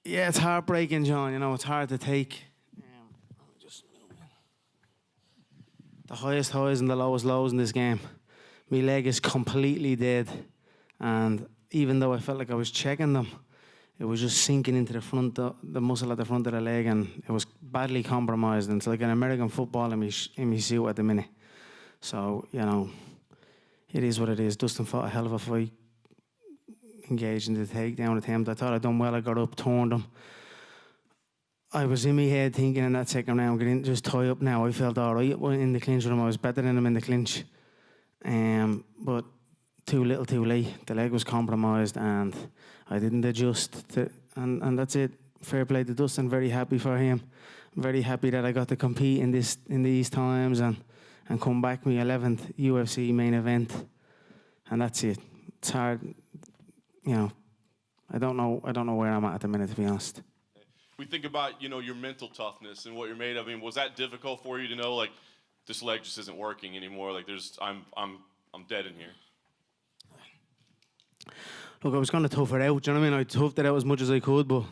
Yeah, it's heartbreaking, John. You know, it's hard to take. Just the highest highs and the lowest lows in this game. My leg is completely dead, and even though I felt like I was checking them, it was just sinking into the muscle at the front of the leg, and it was badly compromised. And it's like an American football in my suit at the minute. So, you know, it is what it is. Dustin fought a hell of a fight, engaged in the takedown attempt. I thought I'd done well. I got up, turned him. I was in my head thinking in that second round, just tie up now. I felt all right in the clinch with him. I was better than him in the clinch. But too little, too late. The leg was compromised, and I didn't adjust. And that's it. Fair play to Dustin. Very happy for him. Very happy that I got to compete in these times and come back my 11th UFC main event. And that's it. It's hard, you know. I don't know where I'm at the minute, to be honest. We think about, your mental toughness and what you're made of. I mean, was that difficult for you to know, like, this leg just isn't working anymore? Like, I'm dead in here. Look, I was going to tough it out. Do you know what I mean? I toughed it out as much as I could, but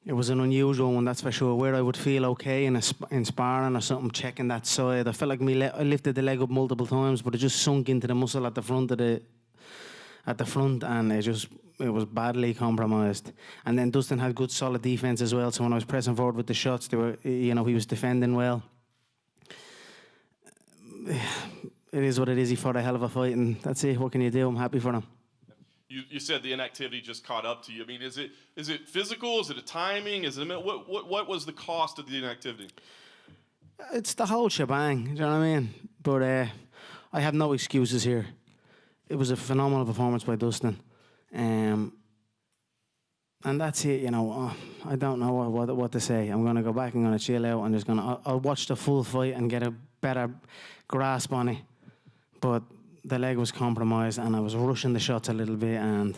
it was an unusual one, that's for sure. Where I would feel okay in sparring or something, checking that side. I felt like I lifted the leg up multiple times, but it just sunk into the muscle at the front and it was badly compromised. And then Dustin had good solid defense as well. So when I was pressing forward with the shots, he was defending well. It is what it is. He fought a hell of a fight, and that's it. What can you do? I'm happy for him. You said the inactivity just caught up to you. I mean, is it physical? Is it a timing? What was the cost of the inactivity? It's the whole shebang. Do you know what I mean? But I have no excuses here. It was a phenomenal performance by Dustin. And that's it, I don't know what to say. I'm going to go back and going to chill out. I'll watch the full fight and get a better grasp on it. But the leg was compromised, and I was rushing the shots a little bit, and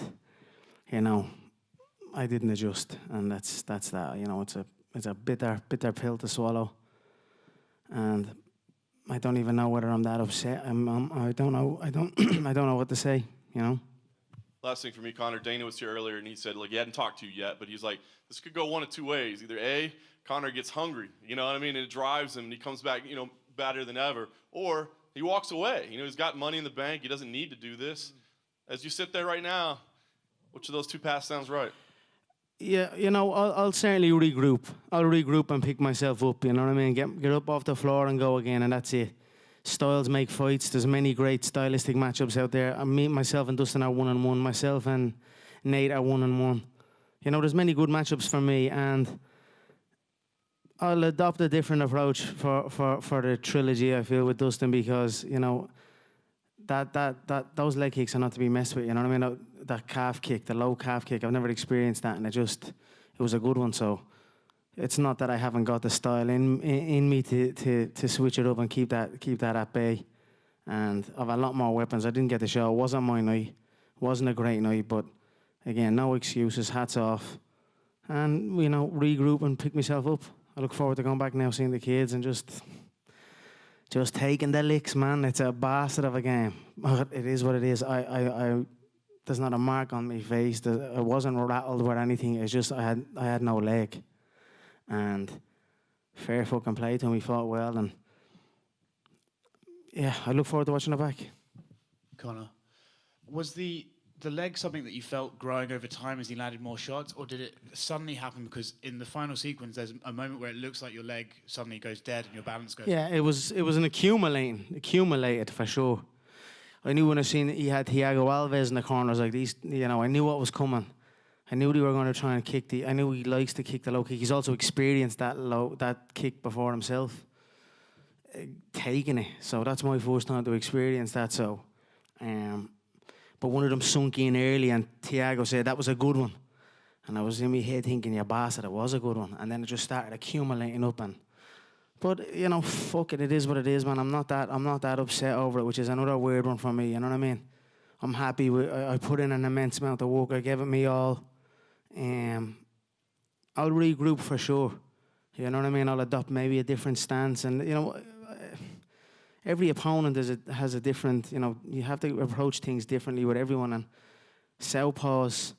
I didn't adjust, and that's that. It's a bitter pill to swallow, and I don't even know whether I'm that upset. I don't know. I don't know what to say. Last thing for me, Conor. Dana was here earlier, and he said, he hadn't talked to you yet, but he's like, this could go one of two ways. Either A, Conor gets hungry, you know what I mean, and it drives him, and he comes back, better than ever, or he walks away. He's got money in the bank. He doesn't need to do this. As you sit there right now, which of those two paths sounds right? Yeah, I'll certainly regroup. I'll regroup and pick myself up, you know what I mean? Get up off the floor and go again, and that's it. Styles make fights. There's many great stylistic matchups out there. Myself and Dustin are 1-1. Myself and Nate are 1-1. There's many good matchups for me, and I'll adopt a different approach for the trilogy, I feel, with Dustin, because, those leg kicks are not to be messed with, you know what I mean? That calf kick, the low calf kick, I've never experienced that, and it was a good one. So it's not that I haven't got the style in me to switch it up and keep that at bay. And I've a lot more weapons. I didn't get the show. It wasn't my night. Wasn't a great night, but again, no excuses, hats off. And, regroup and pick myself up. I look forward to going back now, seeing the kids, and just taking the licks, man. It's a bastard of a game. But it is what it is. There's not a mark on my face. I wasn't rattled with anything. It's just I had no leg. And fair fucking play to him. He fought well, and yeah, I look forward to watching it back. Conor, was the leg something that you felt growing over time as he landed more shots, or did it suddenly happen because in the final sequence there's a moment where it looks like your leg suddenly goes dead and your balance goes? Yeah, it was an accumulated for sure. I knew when I seen he had Thiago Alves in the corners like these, I knew what was coming. I knew they were going to try and I knew he likes to kick the low kick. He's also experienced that kick before himself, taking it. So that's my first time to experience that. So, but one of them sunk in early, and Thiago said that was a good one. And I was in my head thinking, yeah, bastard, it was a good one. And then it just started accumulating up. But fuck it, it is what it is, man. I'm not that upset over it, which is another weird one for me. You know what I mean? I'm happy I put in an immense amount of work. I gave it me all. I'll regroup for sure. You know what I mean? I'll adopt maybe a different stance, and every opponent has a different. You have to approach things differently with everyone, and southpaws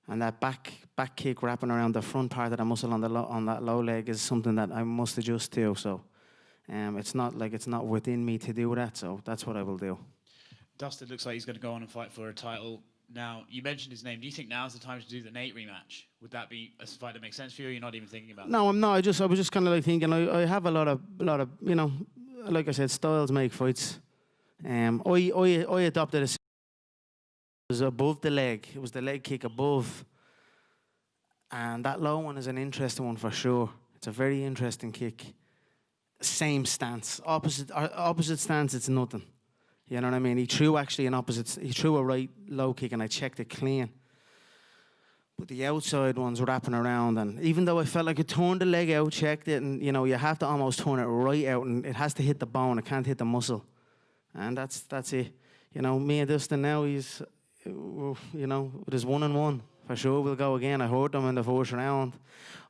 And that back kick wrapping around the front part of the muscle on that low leg is something that I must adjust to. So it's not within me to do that. So that's what I will do. Dustin looks like he's going to go on and fight for a title. Now, you mentioned his name. Do you think now's the time to do the Nate rematch? Would that be a fight that makes sense for you, or you're not even thinking about No, I'm not. I was just kind of like thinking, I have a lot of, you know, like I said, styles make fights. I adopted it was above the leg. It was the leg kick above. And that low one is an interesting one for sure. It's a very interesting kick. Same stance. Opposite stance, it's nothing. You know what I mean? He threw a right low kick and I checked it clean. But the outside one's wrapping around, and even though I felt like I turned the leg out, checked it, and you know, you have to almost turn it right out and it has to hit the bone, it can't hit the muscle. And that's it. You know, me and Dustin now, he's, you know, it is 1-1. For sure we'll go again. I hurt him in the first round.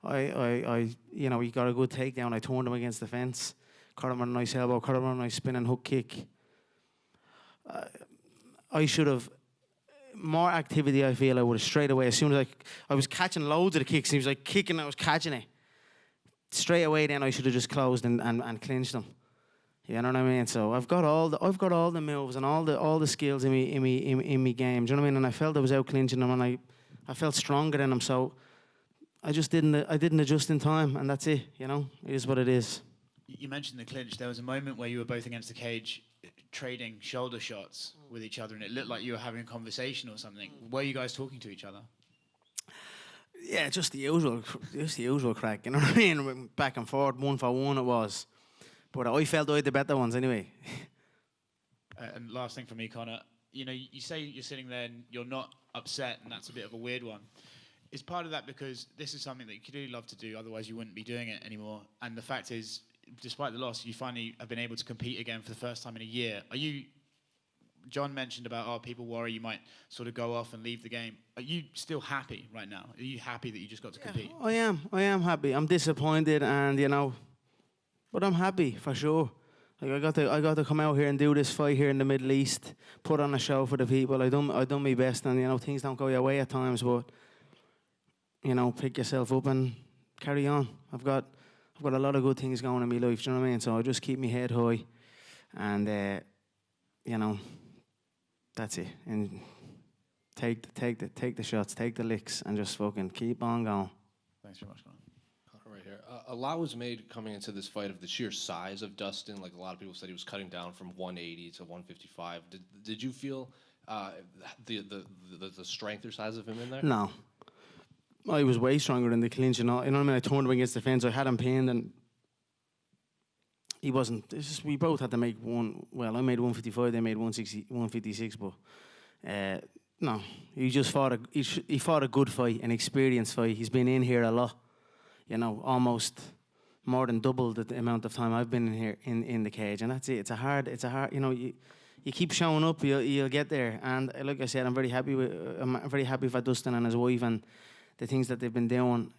You know, he got a good takedown. I turned him against the fence. Caught him on a nice elbow, caught him on a nice spinning hook kick. I should have more activity. I feel I would have straight away. As soon as I was catching loads of the kicks, and he was like kicking, I was catching it straight away. Then I should have just closed and clinched him. You know what I mean? So I've got all the moves and all the skills in me game. Do you know what I mean? And I felt I was out clinching him, and I felt stronger than him. So I didn't adjust in time, and that's it. You know, it is what it is. You mentioned the clinch. There was a moment where you were both against the cage, trading shoulder shots with each other, and it looked like you were having a conversation or something. Were you guys talking to each other? Yeah, just the usual crack. You know what I mean? Back and forth, 1-for-1 it was. But I felt I had the better ones anyway. And last thing for me, Conor, you know, you say you're sitting there and you're not upset, and that's a bit of a weird one. Is part of that because this is something that you could really love to do, otherwise you wouldn't be doing it anymore? And the fact is, despite the loss, you finally have been able to compete again for the first time in a year. John mentioned about, people worry you might sort of go off and leave the game. Are you still happy right now? Are you happy that you just got to compete? I am happy. I'm disappointed, and you know, but I'm happy for sure. Like I got to come out here and do this fight here in the Middle East, put on a show for the people. I done my best, and you know, things don't go your way at times, but you know, pick yourself up and carry on. I've got a lot of good things going in my life, do you know what I mean? So I just keep my head high, and you know, that's it. And take the shots, take the licks, and just fucking keep on going. Thanks very much, Conor. Right here. A lot was made coming into this fight of the sheer size of Dustin. Like a lot of people said, he was cutting down from 180 to 155. Did you feel the strength or size of him in there? No. I was way stronger in the clinch, you know what I mean? I turned him against the fence, I had him pinned, and he wasn't. It's just, we both had to make one. Well, I made 155, they made 156, but no. He just fought he fought a good fight, an experienced fight. He's been in here a lot, you know, almost more than double the amount of time I've been in here in the cage, and that's it. It's a hard, you know, you keep showing up, you'll get there. And like I said, I'm very happy for Dustin and his wife and the things that they've been doing.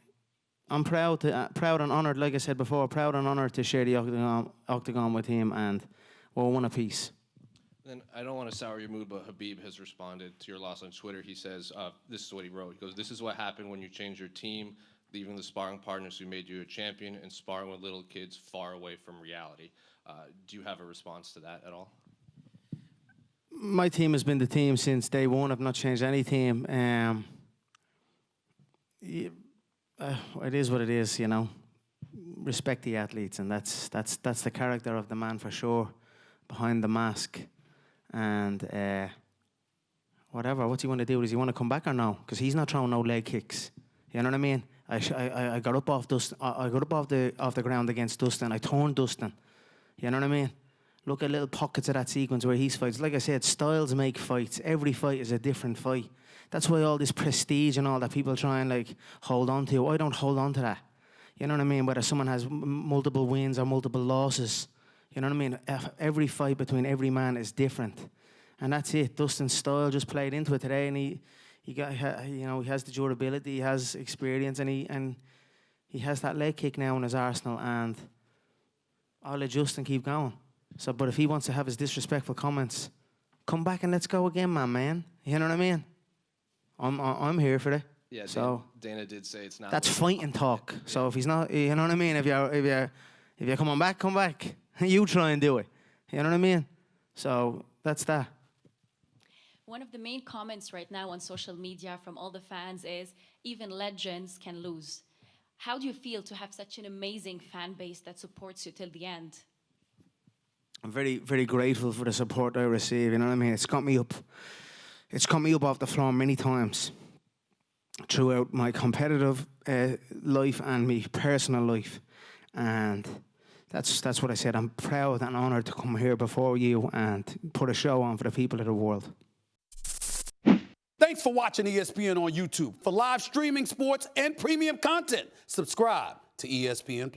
I'm proud and honoured, like I said before, proud and honoured to share the octagon with him, and we're one apiece. Then I don't want to sour your mood, but Khabib has responded to your loss on Twitter. He says, this is what he wrote. He goes, "This is what happened when you change your team, leaving the sparring partners who made you a champion and sparring with little kids far away from reality." Do you have a response to that at all? My team has been the team since day one. I've not changed any team. It is what it is, you know. Respect the athletes, and that's the character of the man for sure, behind the mask. And whatever, what's he want to do? Does he want to come back or no? Because he's not throwing no leg kicks. You know what I mean? I got up off Dustin. I got up off the ground against Dustin. I turned Dustin. You know what I mean? Look at little pockets of that sequence where he's fights. Like I said, styles make fights. Every fight is a different fight. That's why all this prestige and all that people try and like hold on to. I don't hold on to that. You know what I mean? Whether someone has multiple wins or multiple losses. You know what I mean? Every fight between every man is different. And that's it. Dustin's style just played into it today, and he got, you know, he has the durability, he has experience, and he has that leg kick now in his arsenal, and I'll let Justin keep going. So, but if he wants to have his disrespectful comments, come back and let's go again, man. You know what I mean? I'm here for it. Yeah, So Dana did say it's not. that's like- fighting talk. So if he's not, you know what I mean? If you're coming back, come back. You try and do it. You know what I mean? So that's that. One of the main comments right now on social media from all the fans is, even legends can lose. How do you feel to have such an amazing fan base that supports you till the end? I'm very, very grateful for the support I receive. You know what I mean? It's got me up. It's got me up off the floor many times throughout my competitive life and my personal life, and that's what I said. I'm proud and honoured to come here before you and put a show on for the people of the world. Thanks for watching ESPN on YouTube. For live streaming, sports, and premium content, subscribe to ESPN+.